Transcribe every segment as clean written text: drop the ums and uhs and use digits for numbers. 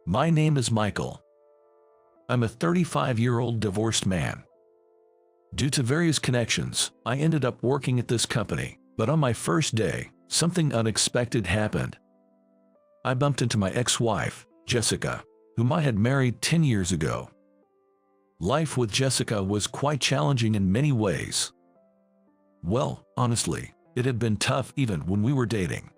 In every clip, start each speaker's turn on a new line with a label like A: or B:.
A: My name is Michael. I'm a 35-year-old divorced man. Due to various connections, I ended up working at this company, but on my first day, something unexpected happened. I bumped into my ex-wife, Jessica, whom I had married 10 years ago. Life with Jessica was quite challenging in many ways. Well, honestly, it had been tough even when we were dating.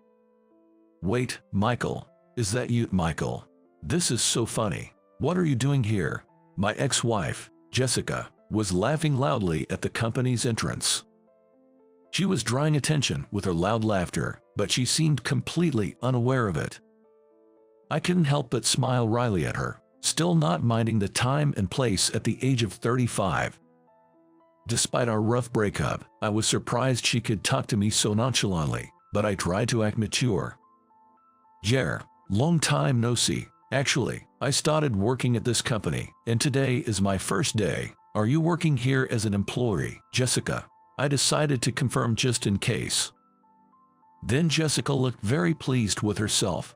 A: Wait, Michael, is that you, Michael? This is so funny. What are you doing here? My ex-wife, Jessica, was laughing loudly at the company's entrance. She was drawing attention with her loud laughter, but she seemed completely unaware of it. I couldn't help but smile wryly at her, still not minding the time and place at the age of 35. Despite our rough breakup, I was surprised she could talk to me so nonchalantly, but I tried to act mature. Yeah, long time no see. Actually, I started working at this company, and today is my first day. Are you working here as an employee, Jessica? I decided to confirm just in case. Then Jessica looked very pleased with herself.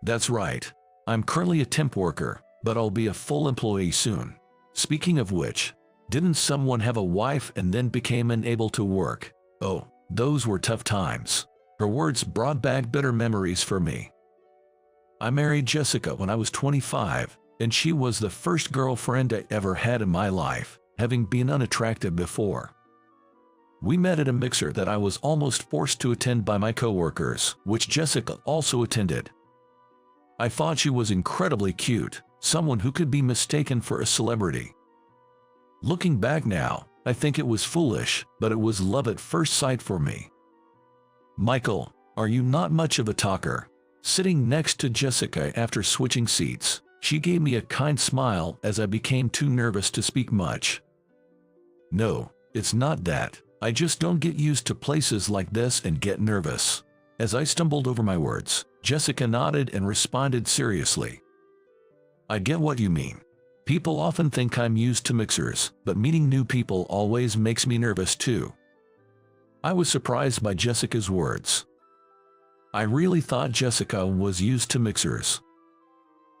A: That's right. I'm currently a temp worker, but I'll be a full employee soon. Speaking of which, didn't someone have a wife and then became unable to work? Oh, those were tough times. Her words brought back bitter memories for me. I married Jessica when I was 25, and she was the first girlfriend I ever had in my life, having been unattractive before. We met at a mixer that I was almost forced to attend by my coworkers, which Jessica also attended. I thought she was incredibly cute, someone who could be mistaken for a celebrity. Looking back now, I think it was foolish, but it was love at first sight for me. Michael, are you not much of a talker? Sitting next to Jessica after switching seats, she gave me a kind smile as I became too nervous to speak much. No, it's not that. I just don't get used to places like this and get nervous. As I stumbled over my words, Jessica nodded and responded seriously. I get what you mean. People often think I'm used to mixers, but meeting new people always makes me nervous too. I was surprised by Jessica's words. I really thought Jessica was used to mixers.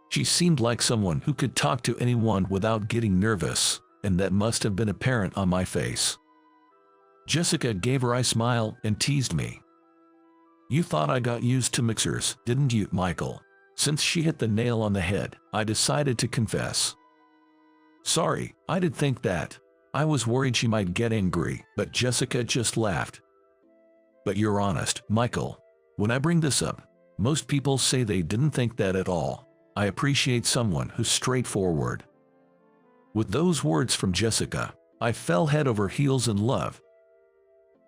A: She seemed like someone who could talk to anyone without getting nervous, and that must have been apparent on my face. Jessica gave her eye smile and teased me. You thought I got used to mixers, didn't you, Michael? Since she hit the nail on the head, I decided to confess. Sorry, I did think that. I was worried she might get angry, but Jessica just laughed. But you're honest, Michael. When I bring this up, most people say they didn't think that at all. I appreciate someone who's straightforward. With those words from Jessica, I fell head over heels in love.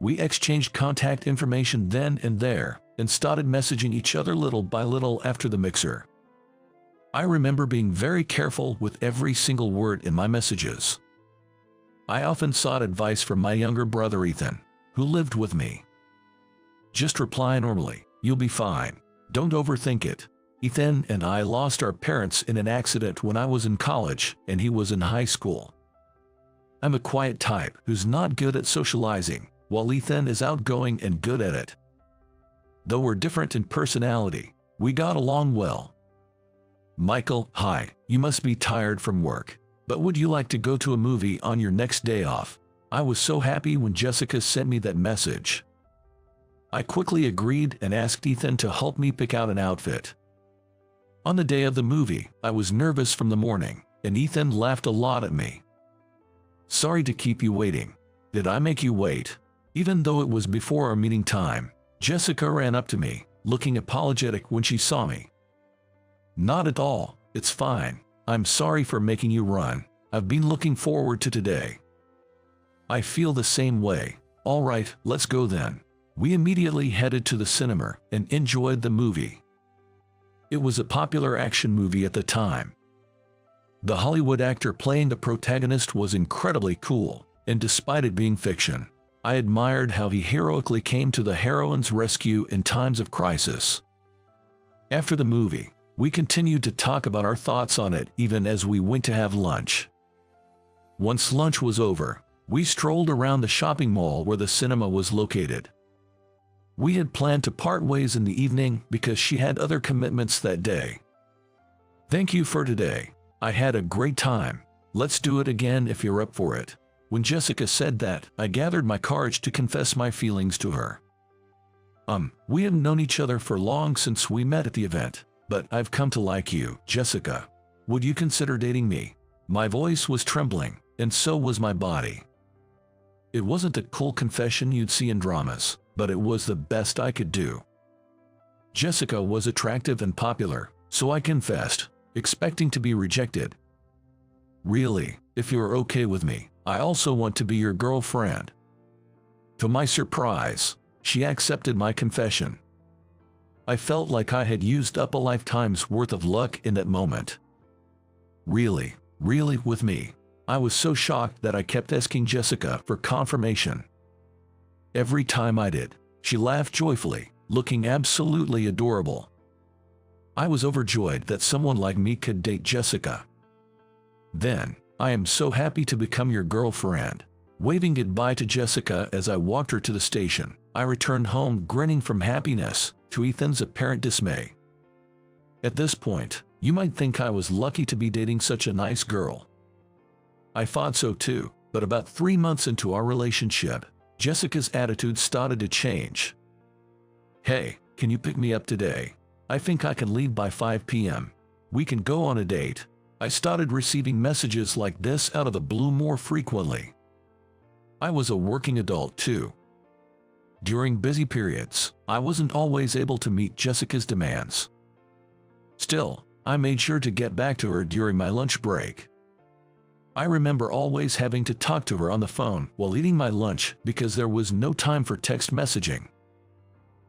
A: We exchanged contact information then and there, and started messaging each other little by little after the mixer. I remember being very careful with every single word in my messages. I often sought advice from my younger brother Ethan, who lived with me. Just reply normally, you'll be fine. Don't overthink it. Ethan and I lost our parents in an accident when I was in college and he was in high school. I'm a quiet type who's not good at socializing, while Ethan is outgoing and good at it. Though we're different in personality, we got along well. Michael, hi, you must be tired from work, but would you like to go to a movie on your next day off? I was so happy when Jessica sent me that message. I quickly agreed and asked Ethan to help me pick out an outfit. On the day of the movie, I was nervous from the morning, and Ethan laughed a lot at me. Sorry to keep you waiting. Did I make you wait? Even though it was before our meeting time, Jessica ran up to me, looking apologetic when she saw me. Not at all, it's fine. I'm sorry for making you run. I've been looking forward to today. I feel the same way. All right, let's go then. We immediately headed to the cinema and enjoyed the movie. It was a popular action movie at the time. The Hollywood actor playing the protagonist was incredibly cool, and despite it being fiction, I admired how he heroically came to the heroine's rescue in times of crisis. After the movie, we continued to talk about our thoughts on it even as we went to have lunch. Once lunch was over, we strolled around the shopping mall where the cinema was located. We had planned to part ways in the evening because she had other commitments that day. Thank you for today. I had a great time. Let's do it again if you're up for it. When Jessica said that, I gathered my courage to confess my feelings to her. We have known each other for long since we met at the event, but I've come to like you, Jessica. Would you consider dating me? My voice was trembling, and so was my body. It wasn't a cool confession you'd see in dramas, but it was the best I could do. Jessica was attractive and popular, so I confessed, expecting to be rejected. Really, if you're okay with me, I also want to be your girlfriend. To my surprise, she accepted my confession. I felt like I had used up a lifetime's worth of luck in that moment. Really with me. I was so shocked that I kept asking Jessica for confirmation. Every time I did, she laughed joyfully, looking absolutely adorable. I was overjoyed that someone like me could date Jessica. Then, I am so happy to become your girlfriend. Waving goodbye to Jessica as I walked her to the station, I returned home grinning from happiness, to Ethan's apparent dismay. At this point, you might think I was lucky to be dating such a nice girl. I thought so too, but about 3 months into our relationship, Jessica's attitude started to change. Hey, can you pick me up today? I think I can leave by 5 p.m. We can go on a date. I started receiving messages like this out of the blue more frequently. I was a working adult too. During busy periods, I wasn't always able to meet Jessica's demands. Still, I made sure to get back to her during my lunch break. I remember always having to talk to her on the phone while eating my lunch because there was no time for text messaging.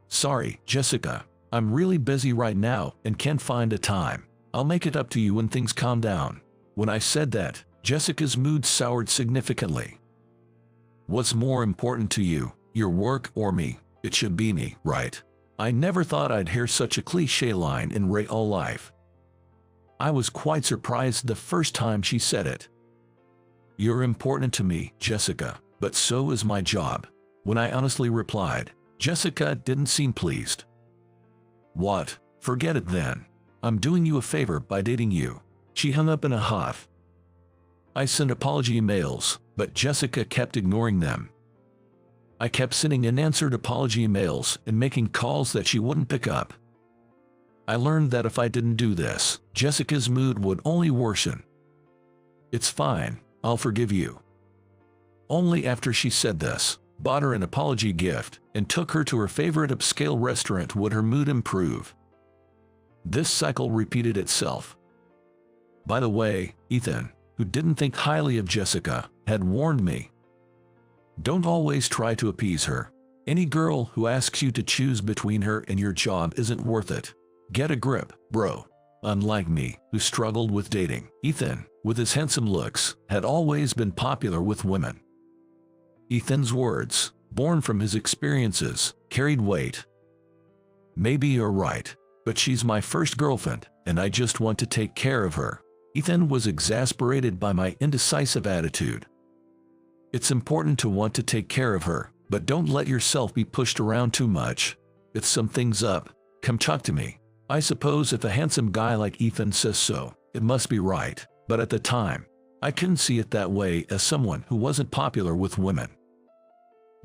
A: Sorry, Jessica, I'm really busy right now and can't find a time. I'll make it up to you when things calm down. When I said that, Jessica's mood soured significantly. What's more important to you, your work or me? It should be me, right? I never thought I'd hear such a cliché line in real life. I was quite surprised the first time she said it. You're important to me, Jessica, but so is my job. When I honestly replied, Jessica didn't seem pleased. What? Forget it then. I'm doing you a favor by dating you. She hung up in a huff. I sent apology emails, but Jessica kept ignoring them. I kept sending unanswered apology emails and making calls that she wouldn't pick up. I learned that if I didn't do this, Jessica's mood would only worsen. It's fine, I'll forgive you. Only after she said this, bought her an apology gift, and took her to her favorite upscale restaurant would her mood improve. This cycle repeated itself. By the way, Ethan, who didn't think highly of Jessica, had warned me. Don't always try to appease her. Any girl who asks you to choose between her and your job isn't worth it. Get a grip, bro. Unlike me, who struggled with dating, Ethan, with his handsome looks, had always been popular with women. Ethan's words, born from his experiences, carried weight. Maybe you're right, but she's my first girlfriend, and I just want to take care of her. Ethan was exasperated by my indecisive attitude. It's important to want to take care of her, but don't let yourself be pushed around too much. If something's up, come talk to me. I suppose if a handsome guy like Ethan says so, it must be right, but at the time, I couldn't see it that way as someone who wasn't popular with women.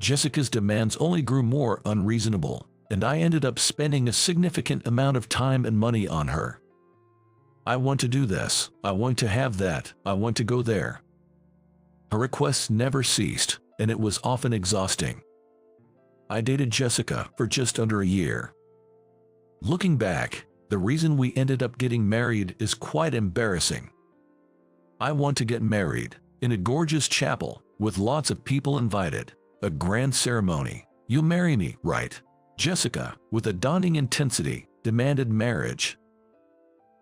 A: Jessica's demands only grew more unreasonable, and I ended up spending a significant amount of time and money on her. I want to do this, I want to have that, I want to go there. Her requests never ceased, and it was often exhausting. I dated Jessica for just under a year. Looking back, the reason we ended up getting married is quite embarrassing. I want to get married, in a gorgeous chapel, with lots of people invited, a grand ceremony. You'll marry me, right? Jessica, with a daunting intensity, demanded marriage.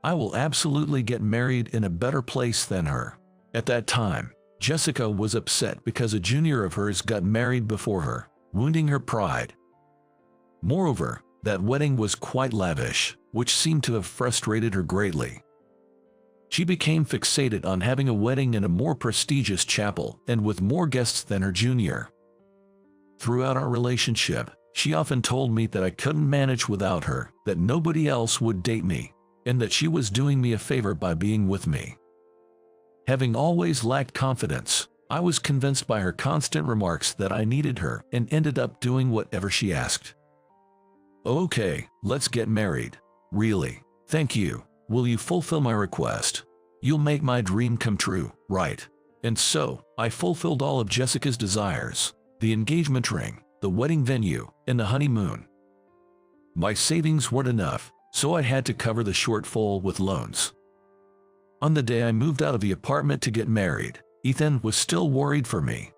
A: I will absolutely get married in a better place than her. At that time, Jessica was upset because a junior of hers got married before her, wounding her pride. Moreover, that wedding was quite lavish, which seemed to have frustrated her greatly. She became fixated on having a wedding in a more prestigious chapel and with more guests than her junior. Throughout our relationship, she often told me that I couldn't manage without her, that nobody else would date me. and that she was doing me a favor by being with me. Having always lacked confidence, I was convinced by her constant remarks that I needed her and ended up doing whatever she asked. Okay, let's get married. Really? Thank you. Will you fulfill my request? You'll make my dream come true, right? And so, I fulfilled all of Jessica's desires: the engagement ring, the wedding venue, and the honeymoon. My savings weren't enough, so I had to cover the shortfall with loans. On the day I moved out of the apartment to get married, Ethan was still worried for me.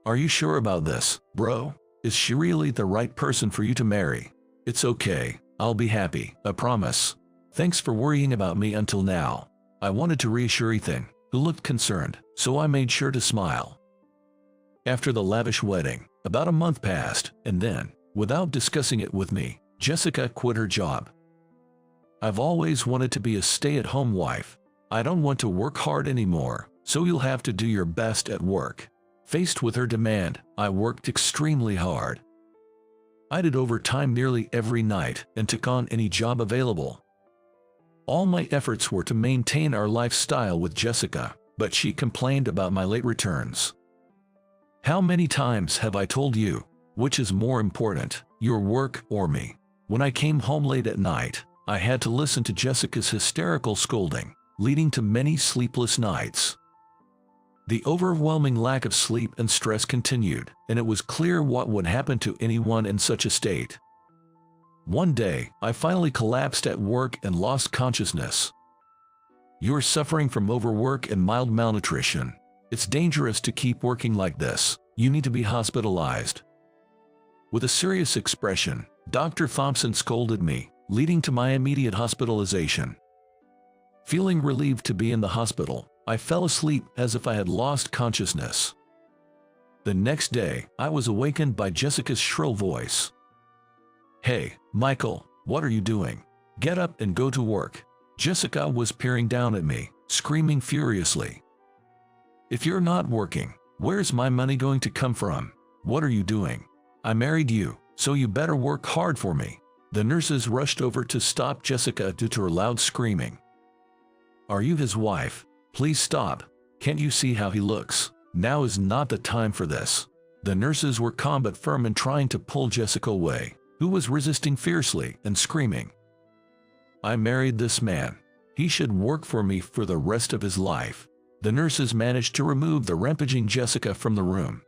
A: Are you sure about this, bro? Is she really the right person for you to marry? It's okay, I'll be happy, I promise. Thanks for worrying about me until now. I wanted to reassure Ethan, who looked concerned, so I made sure to smile. After the lavish wedding, about a month passed, and then, without discussing it with me, Jessica quit her job. I've always wanted to be a stay-at-home wife. I don't want to work hard anymore, so you'll have to do your best at work. Faced with her demand, I worked extremely hard. I did overtime nearly every night and took on any job available. All my efforts were to maintain our lifestyle with Jessica, but she complained about my late returns. How many times have I told you, which is more important, your work or me? When I came home late at night, I had to listen to Jessica's hysterical scolding, leading to many sleepless nights. The overwhelming lack of sleep and stress continued, and it was clear what would happen to anyone in such a state. One day, I finally collapsed at work and lost consciousness. You're suffering from overwork and mild malnutrition. It's dangerous to keep working like this. You need to be hospitalized. With a serious expression, Dr. Thompson scolded me, leading to my immediate hospitalization. Feeling relieved to be in the hospital, I fell asleep as if I had lost consciousness. The next day, I was awakened by Jessica's shrill voice. Hey, Michael, what are you doing? Get up and go to work. Jessica was peering down at me, screaming furiously. If you're not working, where's my money going to come from? What are you doing? I married you, so you better work hard for me. The nurses rushed over to stop Jessica due to her loud screaming. Are you his wife? Please stop. Can't you see how he looks? Now is not the time for this. The nurses were calm but firm in trying to pull Jessica away, who was resisting fiercely and screaming. I married this man. He should work for me for the rest of his life. The nurses managed to remove the rampaging Jessica from the room.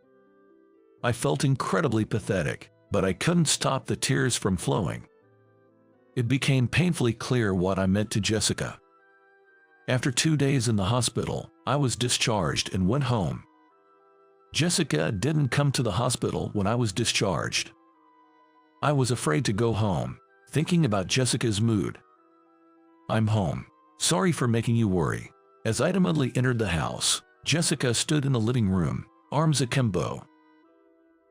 A: I felt incredibly pathetic, but I couldn't stop the tears from flowing. It became painfully clear what I meant to Jessica. After 2 days in the hospital, I was discharged and went home. Jessica didn't come to the hospital when I was discharged. I was afraid to go home, thinking about Jessica's mood. I'm home. Sorry for making you worry. As I timidly entered the house, Jessica stood in the living room, arms akimbo.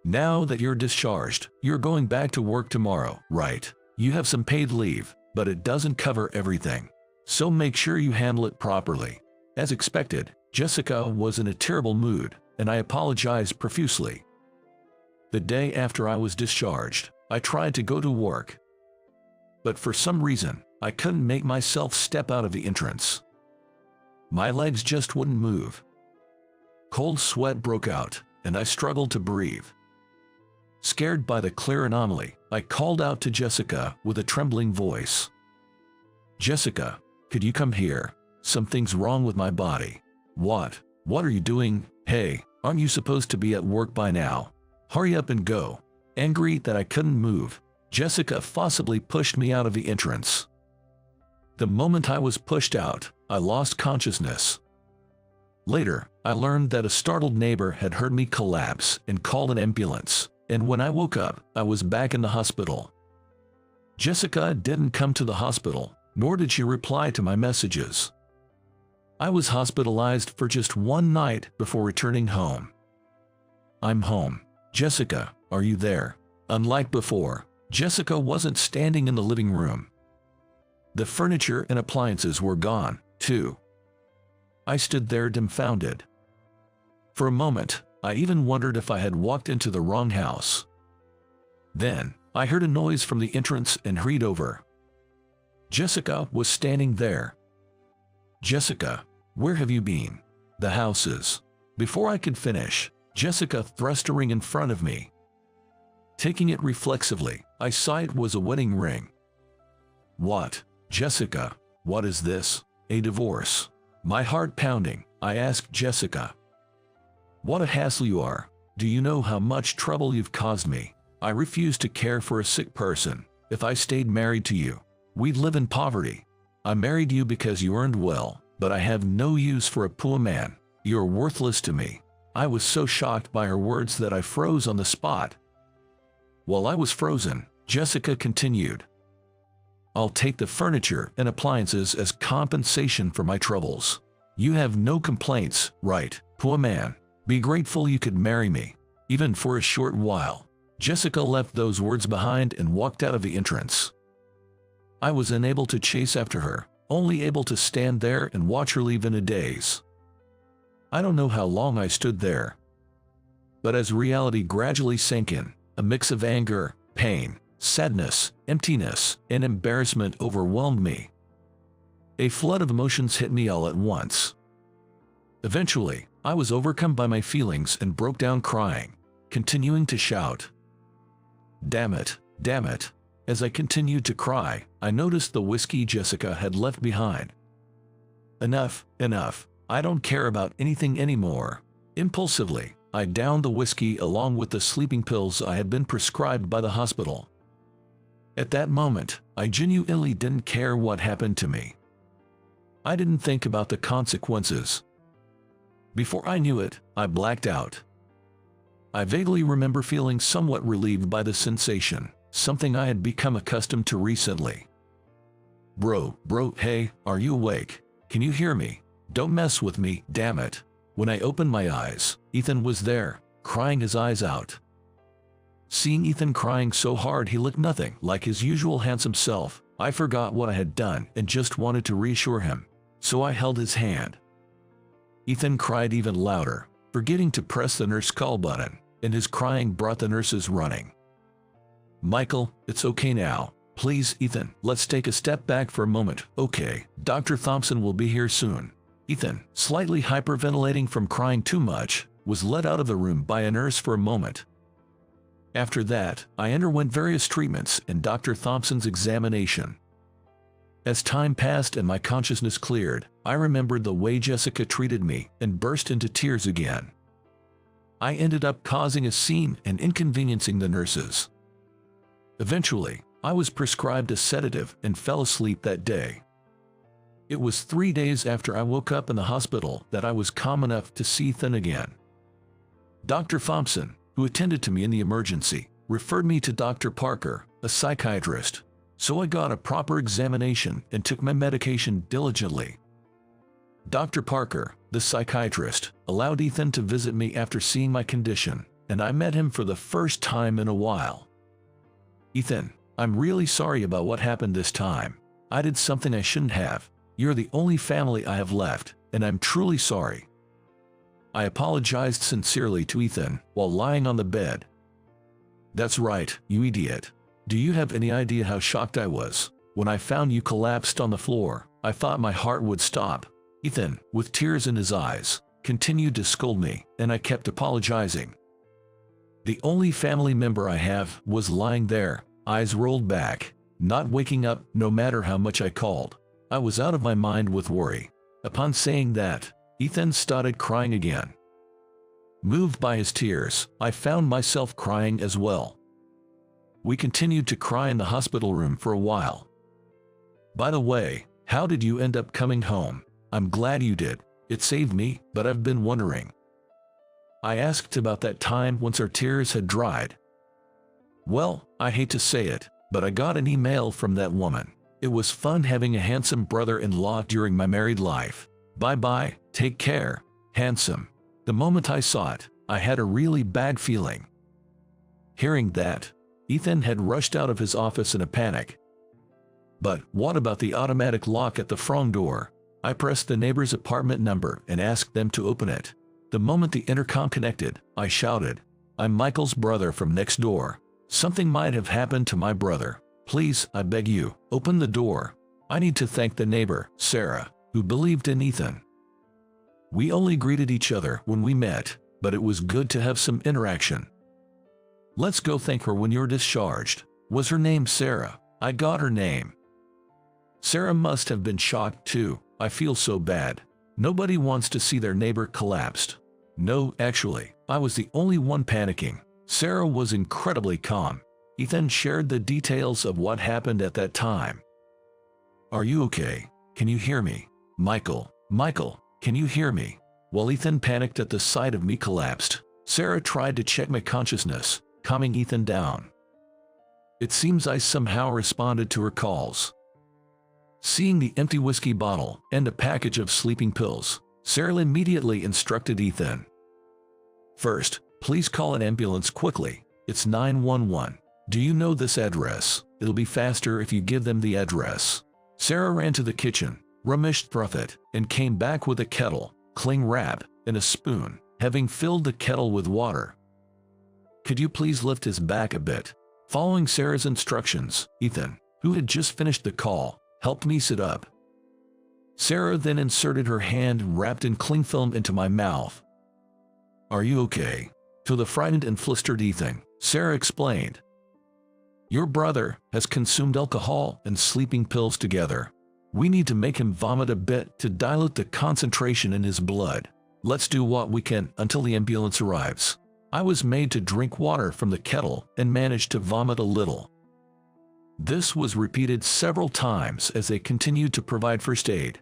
A: Now that you're discharged, you're going back to work tomorrow, right? You have some paid leave, but it doesn't cover everything. So make sure you handle it properly. As expected, Jessica was in a terrible mood, and I apologized profusely. The day after I was discharged, I tried to go to work. But for some reason, I couldn't make myself step out of the entrance. My legs just wouldn't move. Cold sweat broke out, and I struggled to breathe. Scared by the clear anomaly, I called out to Jessica with a trembling voice. Jessica, could you come here? Something's wrong with my body. What? What are you doing? Hey, aren't you supposed to be at work by now? Hurry up and go. Angry that I couldn't move, Jessica forcibly pushed me out of the entrance. The moment I was pushed out, I lost consciousness. Later, I learned that a startled neighbor had heard me collapse and called an ambulance, and when I woke up, I was back in the hospital. Jessica didn't come to the hospital, nor did she reply to my messages. I was hospitalized for just one night before returning home. I'm home. Jessica, are you there? Unlike before, Jessica wasn't standing in the living room. The furniture and appliances were gone, too. I stood there dumbfounded. For a moment, I even wondered if I had walked into the wrong house. Then, I heard a noise from the entrance and hurried over. Jessica was standing there. "Jessica, where have you been?" "The houses." Before I could finish, Jessica thrust a ring in front of me. Taking it reflexively, I saw it was a wedding ring. "What, Jessica, what is this? A divorce?" My heart pounding, I asked Jessica. "What a hassle you are. Do you know how much trouble you've caused me? I refuse to care for a sick person. If I stayed married to you, we'd live in poverty. I married you because you earned well, but I have no use for a poor man. You're worthless to me." I was so shocked by her words that I froze on the spot. While I was frozen, Jessica continued, "I'll take the furniture and appliances as compensation for my troubles. You have no complaints, right, poor man? Be grateful you could marry me, even for a short while." Jessica left those words behind and walked out of the entrance. I was unable to chase after her, only able to stand there and watch her leave in a daze. I don't know how long I stood there. But as reality gradually sank in, a mix of anger, pain, sadness, emptiness, and embarrassment overwhelmed me. A flood of emotions hit me all at once. Eventually, I was overcome by my feelings and broke down crying, continuing to shout, "Damn it, damn it." As I continued to cry, I noticed the whiskey Jessica had left behind. "Enough, enough. I don't care about anything anymore." Impulsively, I downed the whiskey along with the sleeping pills I had been prescribed by the hospital. At that moment, I genuinely didn't care what happened to me. I didn't think about the consequences. Before I knew it, I blacked out. I vaguely remember feeling somewhat relieved by the sensation, something I had become accustomed to recently. Bro, hey, are you awake? Can you hear me? Don't mess with me, damn it." When I opened my eyes, Ethan was there, crying his eyes out. Seeing Ethan crying so hard he looked nothing like his usual handsome self, I forgot what I had done and just wanted to reassure him, so I held his hand. Ethan cried even louder, forgetting to press the nurse call button, and his crying brought the nurses running. "Michael, it's okay now. Please, Ethan, let's take a step back for a moment, okay? Dr. Thompson will be here soon." Ethan, slightly hyperventilating from crying too much, was led out of the room by a nurse for a moment. After that, I underwent various treatments and Dr. Thompson's examination. As time passed and my consciousness cleared, I remembered the way Jessica treated me and burst into tears again. I ended up causing a scene and inconveniencing the nurses. Eventually, I was prescribed a sedative and fell asleep that day. It was 3 days after I woke up in the hospital that I was calm enough to see Ethan again. Dr. Thompson, who attended to me in the emergency, referred me to Dr. Parker, a psychiatrist, so I got a proper examination and took my medication diligently. Dr. Parker, the psychiatrist, allowed Ethan to visit me after seeing my condition, and I met him for the first time in a while. "Ethan, I'm really sorry about what happened this time. I did something I shouldn't have. You're the only family I have left, and I'm truly sorry." I apologized sincerely to Ethan while lying on the bed. "That's right, you idiot. Do you have any idea how shocked I was? When I found you collapsed on the floor, I thought my heart would stop." Ethan, with tears in his eyes, continued to scold me, and I kept apologizing. The only family member I have was lying there, eyes rolled back, not waking up no matter how much I called. I was out of my mind with worry. Upon saying that, Ethan started crying again. Moved by his tears, I found myself crying as well. We continued to cry in the hospital room for a while. "By the way, how did you end up coming home?" "I'm glad you did. It saved me, but I've been wondering." I asked about that time once our tears had dried. "Well, I hate to say it, but I got an email from that woman. It was fun having a handsome brother-in-law during my married life. Bye-bye, take care, handsome." The moment I saw it, I had a really bad feeling. Hearing that, Ethan had rushed out of his office in a panic. "But what about the automatic lock at the front door?" I pressed the neighbor's apartment number and asked them to open it. The moment the intercom connected, I shouted, "I'm Michael's brother from next door. Something might have happened to my brother. Please, I beg you, open the door." I need to thank the neighbor, Sarah, who believed in Ethan. We only greeted each other when we met, but it was good to have some interaction. Let's go thank her when you're discharged. Was her name Sarah? I got her name. Sarah must have been shocked too. I feel so bad. Nobody wants to see their neighbor collapsed. No, actually, I was the only one panicking. Sarah was incredibly calm. Ethan shared the details of what happened at that time. Are you okay? Can you hear me? Michael, can you hear me? While Ethan panicked at the sight of me collapsed, Sarah tried to check my consciousness, calming Ethan down. It seems I somehow responded to her calls. Seeing the empty whiskey bottle and a package of sleeping pills, Sarah immediately instructed Ethan. First, please call an ambulance quickly. It's 911. Do you know this address? It'll be faster if you give them the address. Sarah ran to the kitchen, rummaged through it, and came back with a kettle, cling wrap, and a spoon, having filled the kettle with water. Could you please lift his back a bit? Following Sarah's instructions, Ethan, who had just finished the call, helped me sit up. Sarah then inserted her hand wrapped in cling film into my mouth. Are you okay? To the frightened and flustered Ethan, Sarah explained. Your brother has consumed alcohol and sleeping pills together. We need to make him vomit a bit to dilute the concentration in his blood. Let's do what we can until the ambulance arrives. I was made to drink water from the kettle and managed to vomit a little. This was repeated several times as they continued to provide first aid.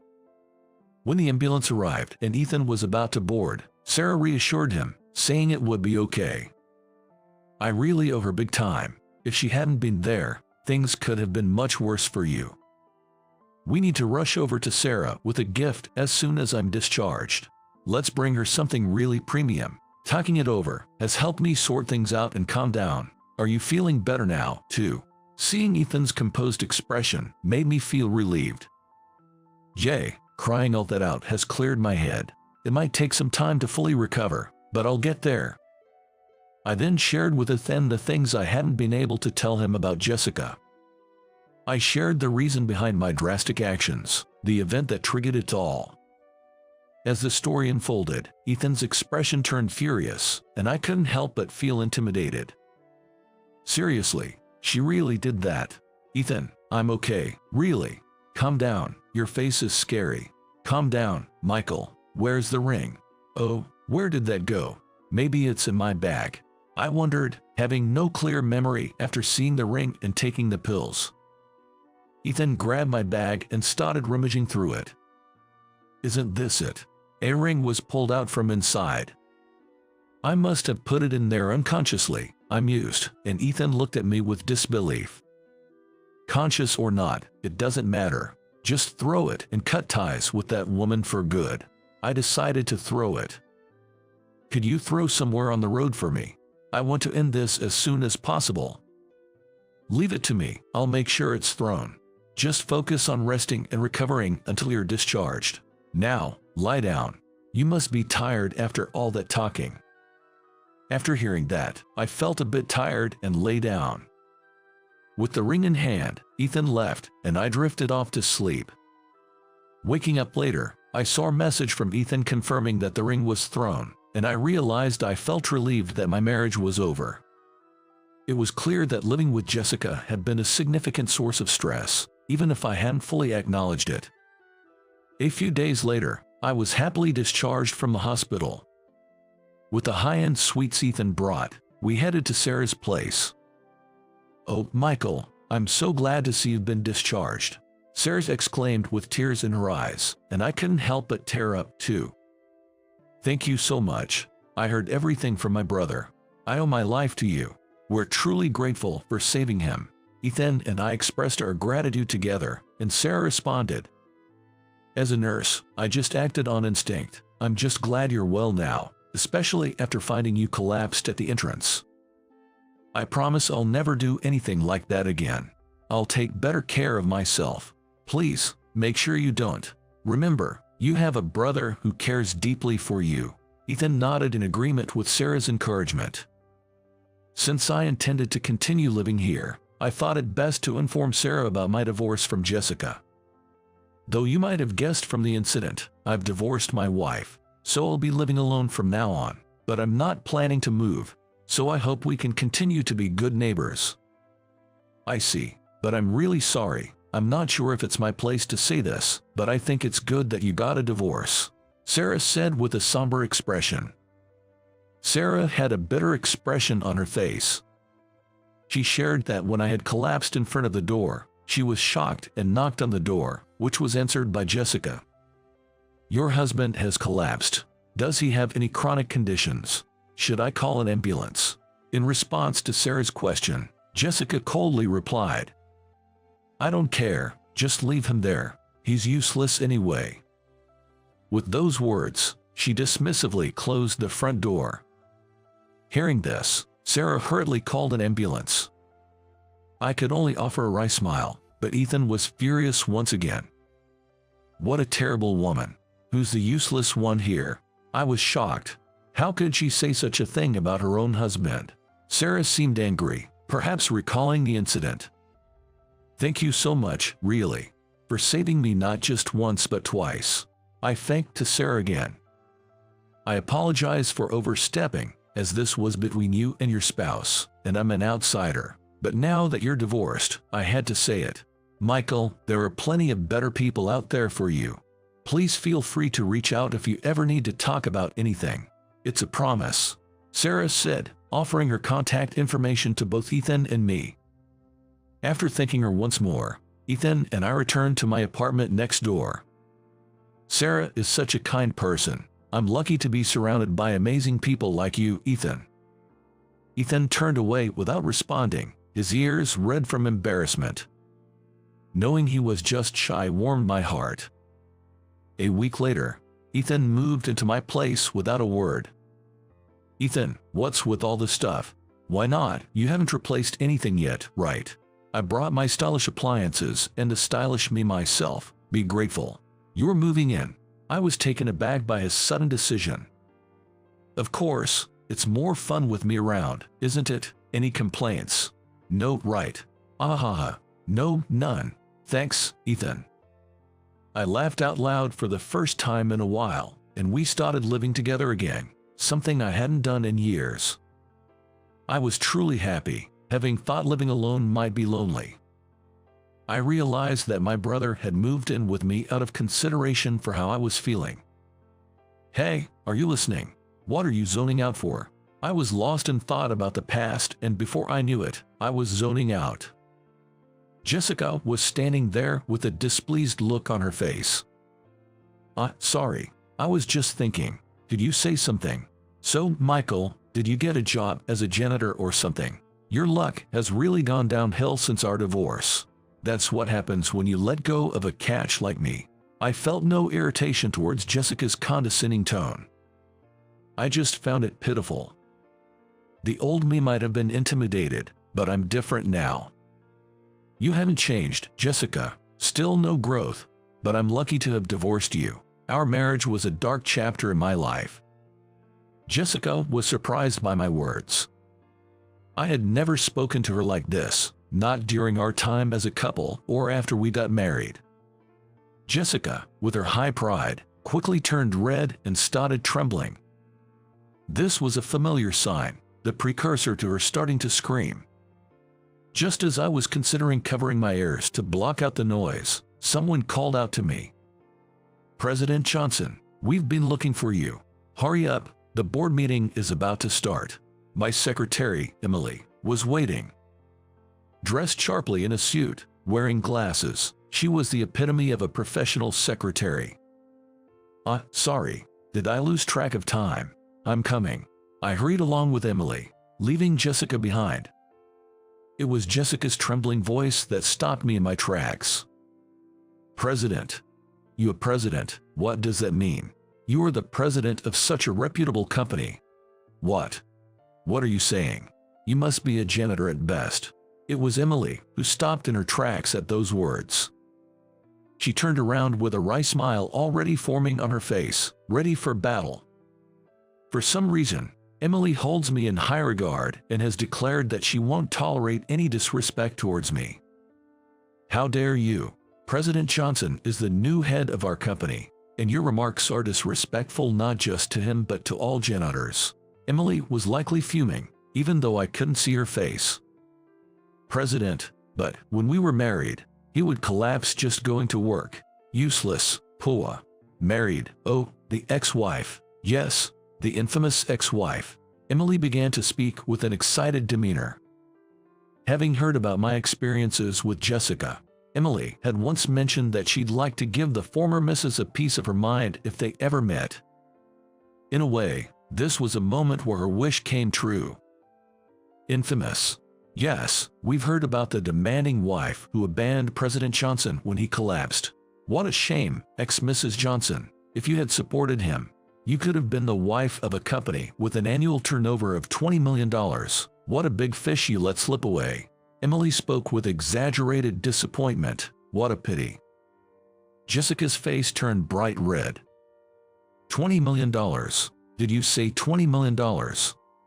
A: When the ambulance arrived and Ethan was about to board, Sarah reassured him, saying it would be okay. I really owe her big time. If she hadn't been there, things could have been much worse for you. We need to rush over to Sarah with a gift as soon as I'm discharged. Let's bring her something really premium. Talking it over has helped me sort things out and calm down. Are you feeling better now, too? Seeing Ethan's composed expression made me feel relieved. Crying all that out has cleared my head. It might take some time to fully recover, but I'll get there. I then shared with Ethan the things I hadn't been able to tell him about Jessica. I shared the reason behind my drastic actions, the event that triggered it all. As the story unfolded, Ethan's expression turned furious, and I couldn't help but feel intimidated. Seriously, she really did that. Ethan, I'm okay, really. Calm down, your face is scary. Calm down, Michael. Where's the ring? Oh, where did that go? Maybe it's in my bag. I wondered, having no clear memory after seeing the ring and taking the pills. Ethan grabbed my bag and started rummaging through it. Isn't this it? A ring was pulled out from inside. I must have put it in there unconsciously, I mused, and Ethan looked at me with disbelief. Conscious or not, it doesn't matter. Just throw it and cut ties with that woman for good. I decided to throw it. Could you throw somewhere on the road for me? I want to end this as soon as possible. Leave it to me, I'll make sure it's thrown. Just focus on resting and recovering until you're discharged. Now, lie down. You must be tired after all that talking. After hearing that, I felt a bit tired and lay down. With the ring in hand, Ethan left, and I drifted off to sleep. Waking up later, I saw a message from Ethan confirming that the ring was thrown, and I realized I felt relieved that my marriage was over. It was clear that living with Jessica had been a significant source of stress, even if I hadn't fully acknowledged it. A few days later, I was happily discharged from the hospital. With the high-end sweets Ethan brought, we headed to Sarah's place. Oh, Michael, I'm so glad to see you've been discharged. Sarah exclaimed with tears in her eyes, and I couldn't help but tear up too. Thank you so much. I heard everything from my brother. I owe my life to you. We're truly grateful for saving him. Ethan and I expressed our gratitude together, and Sarah responded. As a nurse, I just acted on instinct. I'm just glad you're well now, especially after finding you collapsed at the entrance. I promise I'll never do anything like that again. I'll take better care of myself. Please, make sure you don't. Remember, you have a brother who cares deeply for you. Ethan nodded in agreement with Sarah's encouragement. Since I intended to continue living here, I thought it best to inform Sarah about my divorce from Jessica. Though you might have guessed from the incident, I've divorced my wife, so I'll be living alone from now on. But I'm not planning to move, so I hope we can continue to be good neighbors. I see, but I'm really sorry. I'm not sure if it's my place to say this, but I think it's good that you got a divorce, Sarah said with a somber expression. Sarah had a bitter expression on her face. She shared that when I had collapsed in front of the door, she was shocked and knocked on the door, which was answered by Jessica. Your husband has collapsed. Does he have any chronic conditions? Should I call an ambulance? In response to Sarah's question, Jessica coldly replied, I don't care, just leave him there. He's useless anyway. With those words, she dismissively closed the front door. Hearing this, Sarah hurriedly called an ambulance. I could only offer a wry smile, but Ethan was furious once again. What a terrible woman. Who's the useless one here? I was shocked. How could she say such a thing about her own husband? Sarah seemed angry, perhaps recalling the incident. Thank you so much, really, for saving me not just once but twice. I thanked Sarah again. I apologize for overstepping, as this was between you and your spouse, and I'm an outsider. But now that you're divorced, I had to say it. Michael, there are plenty of better people out there for you. Please feel free to reach out if you ever need to talk about anything. It's a promise, Sarah said, offering her contact information to both Ethan and me. After thanking her once more, Ethan and I returned to my apartment next door. Sarah is such a kind person. I'm lucky to be surrounded by amazing people like you, Ethan. Ethan turned away without responding, his ears red from embarrassment. Knowing he was just shy warmed my heart. A week later, Ethan moved into my place without a word. Ethan, what's with all the stuff? Why not? You haven't replaced anything yet, right? I brought my stylish appliances and the stylish me myself. Be grateful. You're moving in. I was taken aback by his sudden decision. Of course, it's more fun with me around, isn't it? Any complaints? No, right? Ahaha. No, none. Thanks, Ethan. I laughed out loud for the first time in a while, and we started living together again, something I hadn't done in years. I was truly happy, having thought living alone might be lonely. I realized that my brother had moved in with me out of consideration for how I was feeling. Hey, are you listening? What are you zoning out for? I was lost in thought about the past, and before I knew it, I was zoning out. Jessica was standing there with a displeased look on her face. Sorry, I was just thinking. Did you say something? So, Michael, did you get a job as a janitor or something? Your luck has really gone downhill since our divorce. That's what happens when you let go of a catch like me. I felt no irritation towards Jessica's condescending tone. I just found it pitiful. The old me might have been intimidated, but I'm different now. You haven't changed, Jessica. Still no growth, but I'm lucky to have divorced you. Our marriage was a dark chapter in my life. Jessica was surprised by my words. I had never spoken to her like this, not during our time as a couple or after we got married. Jessica, with her high pride, quickly turned red and started trembling. This was a familiar sign, the precursor to her starting to scream. Just as I was considering covering my ears to block out the noise, someone called out to me. President Johnson, we've been looking for you. Hurry up, the board meeting is about to start. My secretary, Emily, was waiting. Dressed sharply in a suit, wearing glasses, she was the epitome of a professional secretary. Sorry, did I lose track of time? I'm coming. I hurried along with Emily, leaving Jessica behind. It was Jessica's trembling voice that stopped me in my tracks. President. You a president? What does that mean? You are the president of such a reputable company. What? What are you saying? You must be a janitor at best. It was Emily who stopped in her tracks at those words. She turned around with a wry smile already forming on her face, ready for battle. For some reason, Emily holds me in high regard and has declared that she won't tolerate any disrespect towards me. How dare you? President Johnson is the new head of our company, and your remarks are disrespectful not just to him but to all janitors. Emily was likely fuming, even though I couldn't see her face. President, but when we were married, he would collapse just going to work. Useless, poor. Married, oh, the ex-wife. Yes, the infamous ex-wife. Emily began to speak with an excited demeanor. Having heard about my experiences with Jessica, Emily had once mentioned that she'd like to give the former missus a piece of her mind if they ever met. In a way, this was a moment where her wish came true. Infamous. Yes, we've heard about the demanding wife who abandoned President Johnson when he collapsed. What a shame, ex-Mrs. Johnson. If you had supported him, you could have been the wife of a company with an annual turnover of $20 million. What a big fish you let slip away. Emily spoke with exaggerated disappointment. What a pity. Jessica's face turned bright red. $20 million. Did you say $20 million?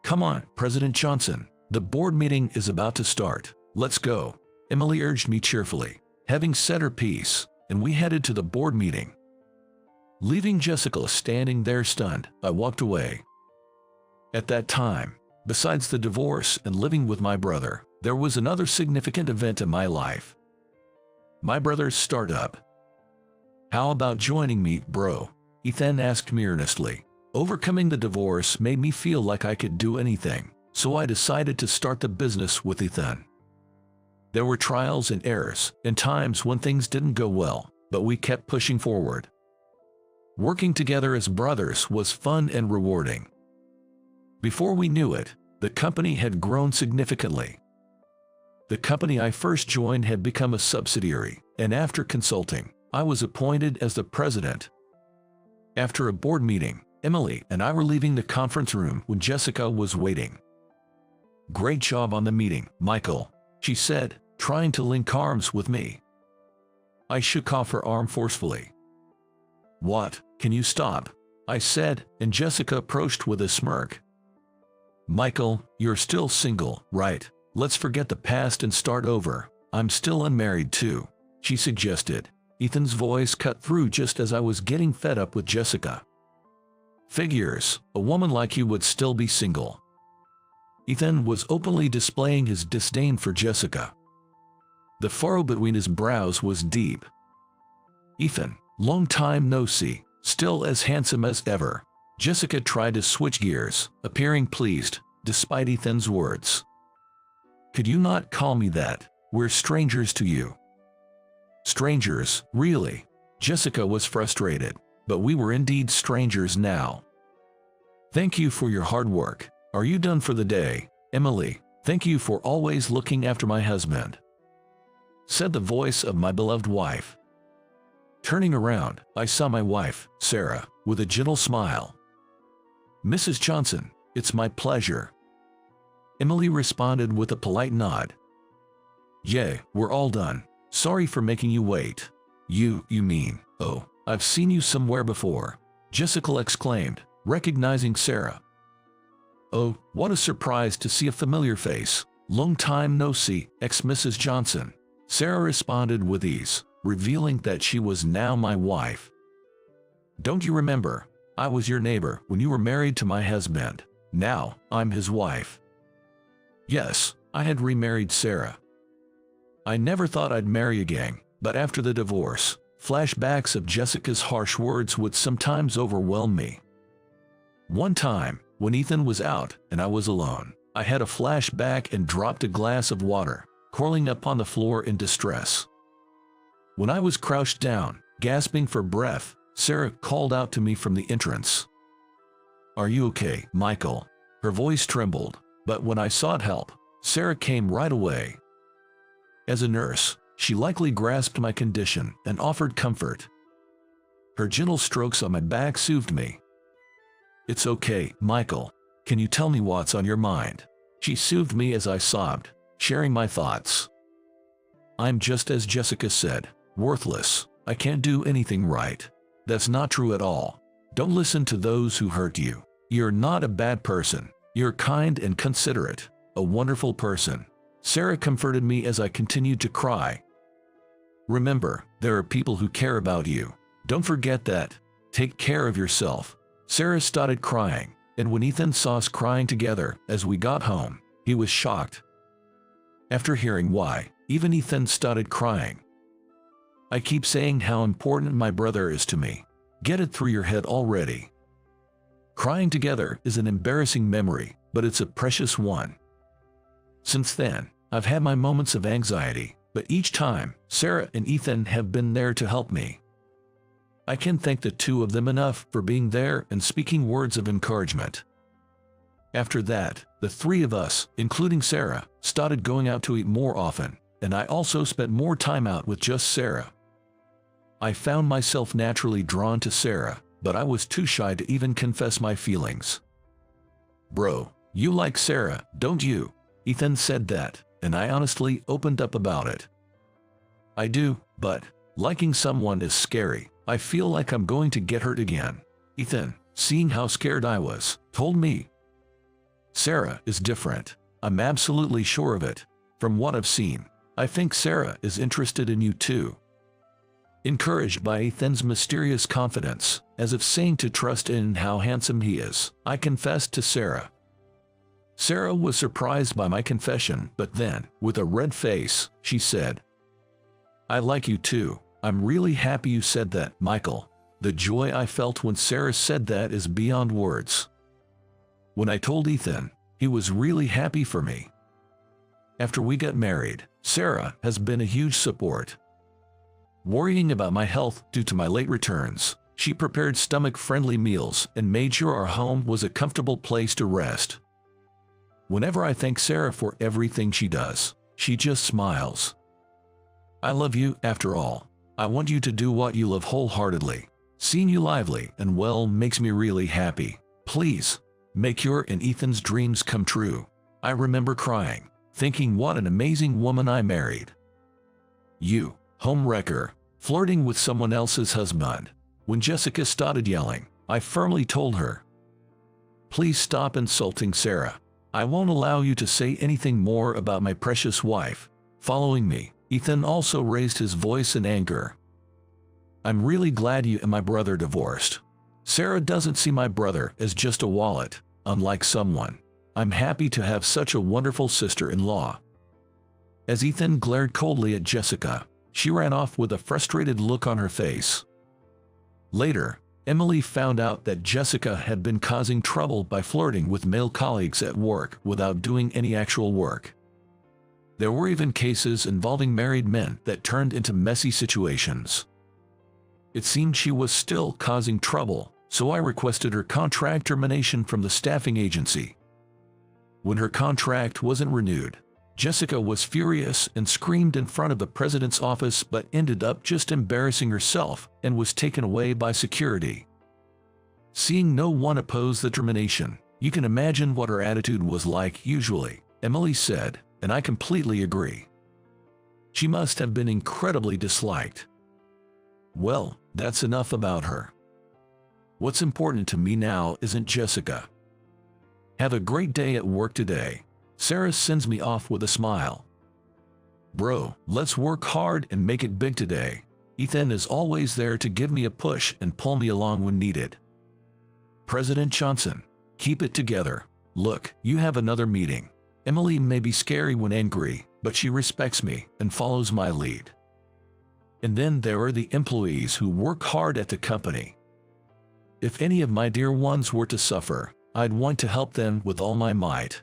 A: Come on, President Johnson. The board meeting is about to start. Let's go. Emily urged me cheerfully. Having said her piece, and we headed to the board meeting. Leaving Jessica standing there stunned, I walked away. At that time, besides the divorce and living with my brother, there was another significant event in my life. My brother's startup. How about joining me, bro? Ethan asked me earnestly. Overcoming the divorce made me feel like I could do anything, so I decided to start the business with Ethan. There were trials and errors, and times when things didn't go well, but we kept pushing forward. Working together as brothers was fun and rewarding. Before we knew it, the company had grown significantly. The company I first joined had become a subsidiary, and after consulting, I was appointed as the president. After a board meeting, Emily and I were leaving the conference room when Jessica was waiting. Great job on the meeting, Michael, she said, trying to link arms with me. I shook off her arm forcefully. What? Can you stop? I said, and Jessica approached with a smirk. Michael, you're still single, right? Let's forget the past and start over. I'm still unmarried too, she suggested. Ethan's voice cut through just as I was getting fed up with Jessica. Figures, a woman like you would still be single. Ethan was openly displaying his disdain for Jessica. The furrow between his brows was deep. Ethan, long time no see, still as handsome as ever. Jessica tried to switch gears, appearing pleased, despite Ethan's words. Could you not call me that? We're strangers to you. Strangers, really? Jessica was frustrated, but we were indeed strangers now. Thank you for your hard work. Are you done for the day? Emily, thank you for always looking after my husband, said the voice of my beloved wife. Turning around, I saw my wife, Sarah, with a gentle smile. Mrs. Johnson, it's my pleasure. Emily responded with a polite nod. Yeah, we're all done. Sorry for making you wait. You mean, oh, I've seen you somewhere before, Jessica exclaimed, recognizing Sarah. Oh, what a surprise to see a familiar face. Long time no see, ex-Mrs. Johnson. Sarah responded with ease, revealing that she was now my wife. Don't you remember? I was your neighbor when you were married to my husband. Now, I'm his wife. Yes, I had remarried Sarah. I never thought I'd marry again, but after the divorce, flashbacks of Jessica's harsh words would sometimes overwhelm me. One time, when Ethan was out and I was alone, I had a flashback and dropped a glass of water, curling up on the floor in distress. When I was crouched down, gasping for breath, Sarah called out to me from the entrance. Are you okay, Michael? Her voice trembled, but when I sought help, Sarah came right away. As a nurse, she likely grasped my condition and offered comfort. Her gentle strokes on my back soothed me. It's okay, Michael. Can you tell me what's on your mind? She soothed me as I sobbed, sharing my thoughts. I'm just as Jessica said, worthless. I can't do anything right. That's not true at all. Don't listen to those who hurt you. You're not a bad person. You're kind and considerate, a wonderful person. Sarah comforted me as I continued to cry. Remember, there are people who care about you. Don't forget that. Take care of yourself." Sarah started crying, and when Ethan saw us crying together as we got home, he was shocked. After hearing why, even Ethan started crying. "I keep saying how important my brother is to me. Get it through your head already." Crying together is an embarrassing memory, but it's a precious one. Since then, I've had my moments of anxiety, but each time, Sarah and Ethan have been there to help me. I can thank the two of them enough for being there and speaking words of encouragement. After that, the three of us, including Sarah, started going out to eat more often, and I also spent more time out with just Sarah. I found myself naturally drawn to Sarah, but I was too shy to even confess my feelings. "Bro, you like Sarah, don't you?" Ethan said that, and I honestly opened up about it. "I do, but liking someone is scary. I feel like I'm going to get hurt again." Ethan, seeing how scared I was, told me. "Sarah is different. I'm absolutely sure of it. From what I've seen, I think Sarah is interested in you too." Encouraged by Ethan's mysterious confidence, as if saying to trust in how handsome he is, I confessed to Sarah. Sarah was surprised by my confession, but then, with a red face, she said, "I like you too. I'm really happy you said that, Michael." The joy I felt when Sarah said that is beyond words. When I told Ethan, he was really happy for me. After we got married, Sarah has been a huge support. Worrying about my health due to my late returns, she prepared stomach-friendly meals and made sure our home was a comfortable place to rest. Whenever I thank Sarah for everything she does, she just smiles. "I love you, after all. I want you to do what you love wholeheartedly. Seeing you lively and well makes me really happy. Please, make your and Ethan's dreams come true." I remember crying, thinking what an amazing woman I married. "You, homewrecker, flirting with someone else's husband." When Jessica started yelling, I firmly told her, "Please stop insulting Sarah. I won't allow you to say anything more about my precious wife." Following me, Ethan also raised his voice in anger. "I'm really glad you and my brother divorced. Sarah doesn't see my brother as just a wallet, unlike someone. I'm happy to have such a wonderful sister-in-law." As Ethan glared coldly at Jessica, she ran off with a frustrated look on her face. Later, Emily found out that Jessica had been causing trouble by flirting with male colleagues at work without doing any actual work. There were even cases involving married men that turned into messy situations. It seemed she was still causing trouble, so I requested her contract termination from the staffing agency. When her contract wasn't renewed, Jessica was furious and screamed in front of the president's office, but ended up just embarrassing herself and was taken away by security. Seeing no one oppose the termination, you can imagine what her attitude was like usually, Emily said, and I completely agree. She must have been incredibly disliked. Well, that's enough about her. What's important to me now isn't Jessica. Have a great day at work today. Sarah sends me off with a smile. Bro, let's work hard and make it big today. Ethan is always there to give me a push and pull me along when needed. President Johnson, keep it together. Look, you have another meeting. Emily may be scary when angry, but she respects me and follows my lead. And then there are the employees who work hard at the company. If any of my dear ones were to suffer, I'd want to help them with all my might.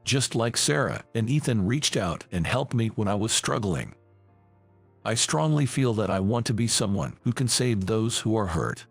A: Just like Sarah and Ethan reached out and helped me when I was struggling. I strongly feel that I want to be someone who can save those who are hurt.